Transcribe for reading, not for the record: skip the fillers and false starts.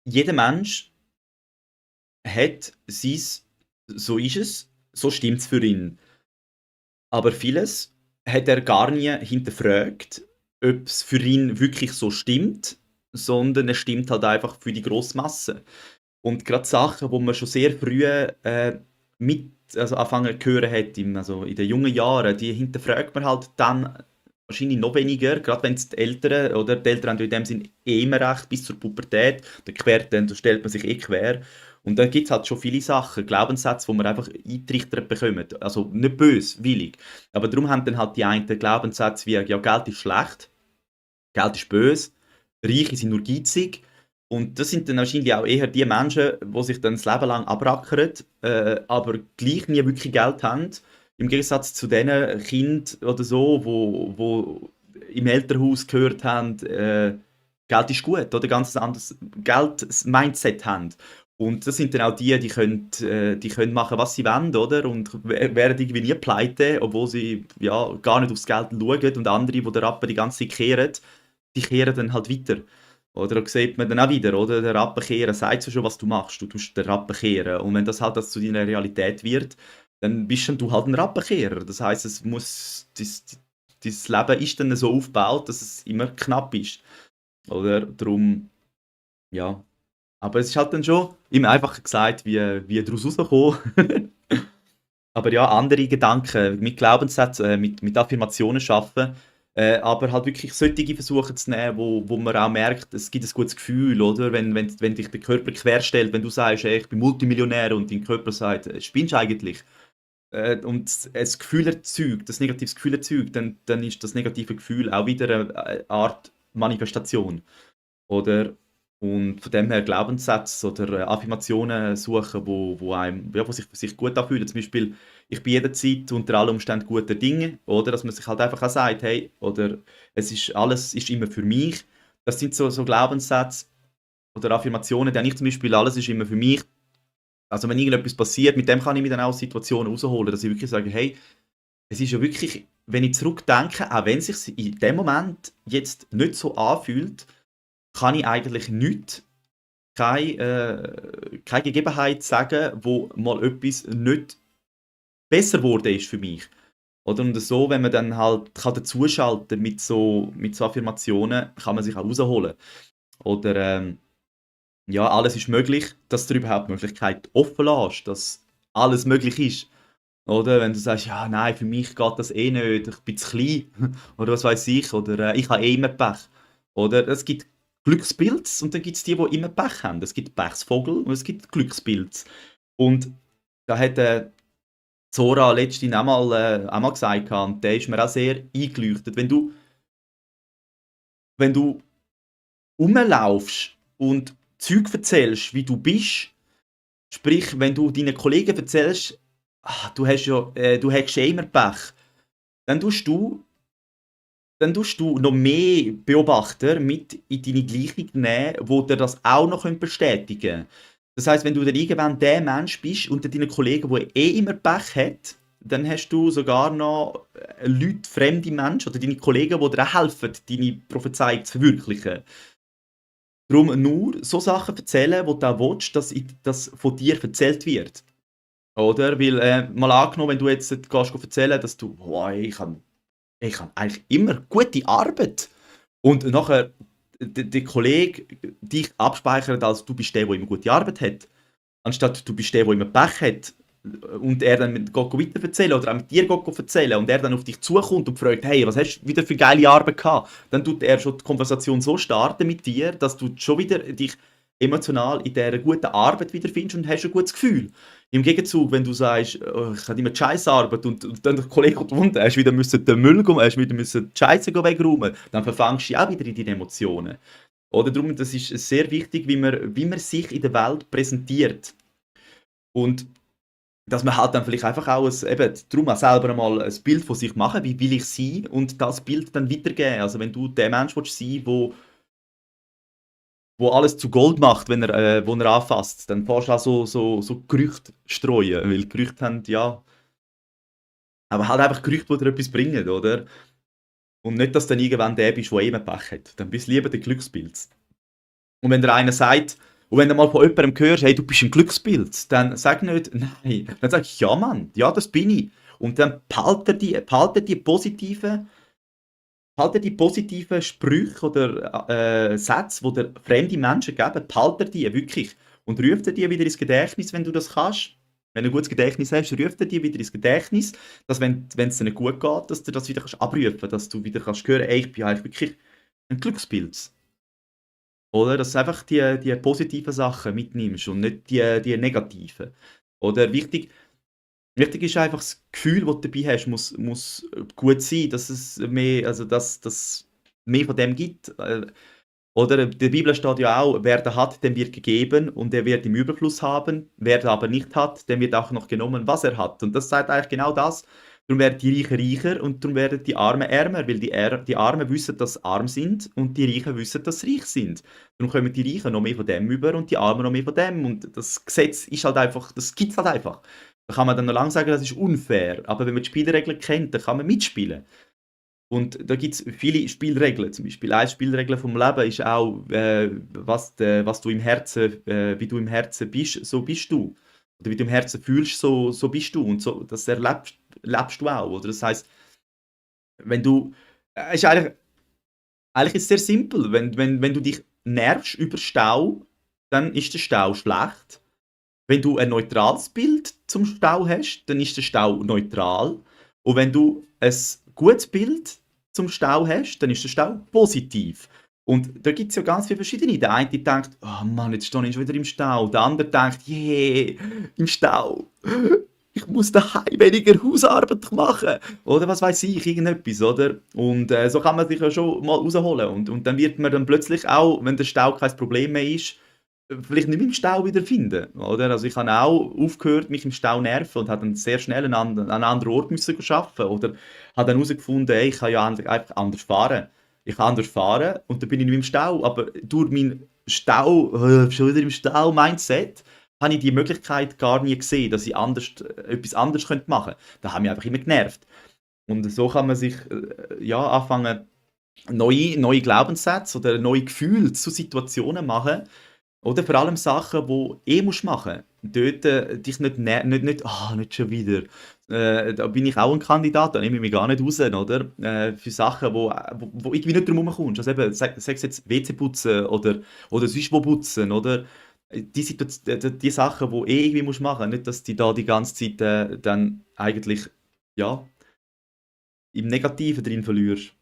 jeder Mensch hat sein so ist es, so stimmt's für ihn. Aber vieles hat er gar nie hinterfragt, ob's für ihn wirklich so stimmt, sondern es stimmt halt einfach für die grosse Masse. Und grad Sachen, wo man schon sehr früh, mit also angefangen zu hören hat, in den jungen Jahren, die hinterfragt man halt dann wahrscheinlich noch weniger, gerade wenn es die Eltern oder die Eltern haben ja in dem Sinn eh immer recht bis zur Pubertät, da stellt man sich eh quer. Und da gibt es halt schon viele Sachen, Glaubenssätze, die man einfach eingetrichtert bekommt. Also nicht böswillig. Aber darum haben dann halt die einen Glaubenssätze wie, ja, Geld ist schlecht, Geld ist böse, Reiche sind nur geizig. Und das sind dann wahrscheinlich auch eher die Menschen, die sich dann das Leben lang abrackern, aber gleich nie wirklich Geld haben. Im Gegensatz zu den Kindern oder so, wo im Elternhaus gehört haben, Geld ist gut oder ganz ein anderes Geld-Mindset haben. Und das sind dann auch die können machen, was sie wollen, oder? Und werden irgendwie nie pleite, obwohl sie ja, gar nicht aufs Geld schauen. Und andere, die den Rappen die ganze Zeit kehren, die kehren dann halt weiter. Oder da sieht man dann auch wieder, oder? Der Rappenkehrer sagt ja schon, was du machst. Du tust den Rappen kehren. Und wenn das halt das zu deiner Realität wird, dann bist dann du halt ein Rappenkehrer. Das heisst, dein Leben ist dann so aufgebaut, dass es immer knapp ist. Oder? Darum, ja. Aber es ist halt dann schon immer einfacher gesagt, wie daraus rauskommen. Aber ja, andere Gedanken, mit Glaubenssätzen, mit Affirmationen schaffen, aber halt wirklich solche versuchen zu nehmen, wo man auch merkt, es gibt ein gutes Gefühl, oder? Wenn dich der Körper querstellt, wenn du sagst, ey, ich bin Multimillionär und dein Körper sagt, spinnst du eigentlich? Und das Gefühl erzeugt, das negatives Gefühl erzeugt, dann ist das negative Gefühl auch wieder eine Art Manifestation. Oder? Und von dem her Glaubenssätze oder Affirmationen suchen, wo sich gut anfühlen. Zum Beispiel, ich bin jederzeit unter allen Umständen guter Dinge, oder? Dass man sich halt einfach auch sagt, hey, oder alles ist immer für mich. Das sind so Glaubenssätze oder Affirmationen, die habe ich zum Beispiel, alles ist immer für mich. Also wenn irgendetwas passiert, mit dem kann ich mich dann auch aus Situationen rausholen, dass ich wirklich sage, hey, es ist ja wirklich, wenn ich zurückdenke, auch wenn es sich in dem Moment jetzt nicht so anfühlt, kann ich eigentlich nichts, keine Gegebenheit sagen, wo mal etwas nicht besser geworden ist für mich. Oder? Und so, wenn man dann halt kann dazuschalten mit so Affirmationen, kann man sich auch rausholen. Oder ja, alles ist möglich, dass du überhaupt die Möglichkeit offen lässt, dass alles möglich ist. Oder wenn du sagst, ja, nein, für mich geht das eh nicht, ich bin zu klein, oder was weiß ich, oder ich habe eh immer Pech. Oder es gibt Glückspilz und dann gibt es die, die immer Pech haben. Es gibt Pechsvogel und es gibt Glückspilz. Und da hat Zora letztens auch mal gesagt, und der ist mir auch sehr eingeleuchtet. Wenn du rumlaufst und Zeug erzählst, wie du bist, sprich, wenn du deinen Kollegen erzählst, du hättest ja immer Pech, dann tust du dann tust du noch mehr Beobachter mit in deine Gleichung nehmen, die dir das auch noch bestätigen können. Das heisst, wenn du dann irgendwann der Mensch bist unter deinen Kollegen, der eh immer Pech hat, dann hast du sogar noch Leute, fremde Menschen oder deine Kollegen, die dir auch helfen, deine Prophezeiung zu verwirklichen. Darum nur so Sachen erzählen, wo du auch willst, dass von dir erzählt wird. Oder? Weil, mal angenommen, wenn du jetzt gehst erzählen, dass du, wow, ich habe eigentlich immer gute Arbeit. Und nachher der Kollege dich abspeichert, als du bist der, der immer gute Arbeit hat. Anstatt du bist der, der immer Pech hat. Und er dann mit Gott weiter erzählen oder auch mit dir Gott erzählen und er dann auf dich zukommt und fragt, hey, was hast du wieder für geile Arbeit gehabt? Dann tut er schon die Konversation so starten mit dir, dass du schon wieder dich emotional in dieser guten Arbeit wiederfindest und hast ein gutes Gefühl. Im Gegenzug, wenn du sagst, oh, ich habe immer die Scheissarbeit und dann der Kollege kommt runter, hast wieder müssen den Müll hast wieder müssen die Scheiße wegräumen, dann verfängst du dich auch wieder in deine Emotionen. Oder darum, das ist sehr wichtig, wie man sich in der Welt präsentiert. Und dass man halt dann vielleicht einfach auch darum auch selber einmal ein Bild von sich machen, wie will ich sein und das Bild dann weitergeben. Also wenn du der Mensch willst sein, wo alles zu Gold macht, wo er anfasst, dann fährst du auch so Gerüchte streuen, weil Gerüchte haben, ja, aber halt einfach Gerüchte, die dir etwas bringen, oder? Und nicht, dass du dann irgendwann der bist, der immer Pech hat. Dann bist du lieber der Glückspilz. Und wenn dir einer sagt, Und wenn du mal von jemandem hörst, hey, du bist ein Glückspilz, dann sag nicht, nein. Dann sag ich, ja Mann, ja, das bin ich. Und dann behalte die positiven Sprüche oder Sätze, die dir fremde Menschen geben, behalte die wirklich. Und ruf dir die wieder ins Gedächtnis, wenn du das kannst. Wenn du ein gutes Gedächtnis hast, ruf dir die wieder ins Gedächtnis, dass wenn es dir nicht gut geht, dass du das wieder kannst abrufen kannst, dass du wieder kannst hören, ey, ich bin eigentlich wirklich ein Glückspilz. Oder? Dass du einfach die positiven Sachen mitnimmst und nicht die negativen. Oder wichtig ist einfach das Gefühl, das du dabei hast, muss gut sein, dass es mehr, also dass mehr von dem gibt. Oder in der Bibel steht ja auch, wer da hat, dem wird gegeben und er wird im Überfluss haben. Wer da aber nicht hat, dem wird auch noch genommen, was er hat. Und das sagt eigentlich genau das. Darum werden die Reichen reicher und darum werden die Armen ärmer, weil die Armen wissen, dass sie arm sind und die Reichen wissen, dass sie reich sind. Darum kommen die Reichen noch mehr von dem über und die Armen noch mehr von dem. Und das Gesetz ist halt einfach, das gibt es halt einfach. Da kann man dann noch lange sagen, das ist unfair. Aber wenn man die Spielregeln kennt, dann kann man mitspielen. Und da gibt es viele Spielregeln. Zum Beispiel eine Spielregel vom Leben ist auch, was du im Herzen, wie du im Herzen bist, so bist du. Oder wie du im Herzen fühlst, so bist du. Und so, das lebst du auch. Oder das heißt, wenn du, ist eigentlich ist es sehr simpel. Wenn du dich nervst über Stau, dann ist der Stau schlecht. Wenn du ein neutrales Bild zum Stau hast, dann ist der Stau neutral. Und wenn du ein gutes Bild zum Stau hast, dann ist der Stau positiv. Und da gibt es ja ganz viele verschiedene. Der eine denkt, oh Mann, jetzt stehe ich schon wieder im Stau. Der andere denkt, yeah, im Stau. Ich muss daheim weniger Hausarbeit machen. Oder was weiß ich, irgendetwas, oder? Und so kann man sich ja schon mal rausholen. Und dann wird man dann plötzlich auch, wenn der Stau kein Problem mehr ist, vielleicht nicht mehr im Stau wiederfinden, oder? Also ich habe auch aufgehört, mich im Stau nerven und habe dann sehr schnell an einen anderen Ort müssen arbeiten oder habe dann herausgefunden, ey, ich kann ja einfach anders fahren. Ich kann anders fahren und dann bin ich nicht mehr im Stau, aber durch mein Stau, schon wieder im Stau-Mindset, habe ich die Möglichkeit gar nie gesehen, dass ich etwas anderes machen könnte. Da haben mich einfach immer genervt. Und so kann man sich ja, anfangen, neue Glaubenssätze oder neue Gefühle zu Situationen machen, oder vor allem Sachen, die musst machen. Dort dich nicht schon wieder. Da bin ich auch ein Kandidat, da nehme ich mich gar nicht raus, oder? Für Sachen, wo irgendwie nicht drum herumkommst. Also eben, sag's jetzt WC putzen oder sonst wo putzen, oder? Die Sachen, die irgendwie musst machen, nicht, dass du da die ganze Zeit dann eigentlich, ja, im Negativen drin verlierst.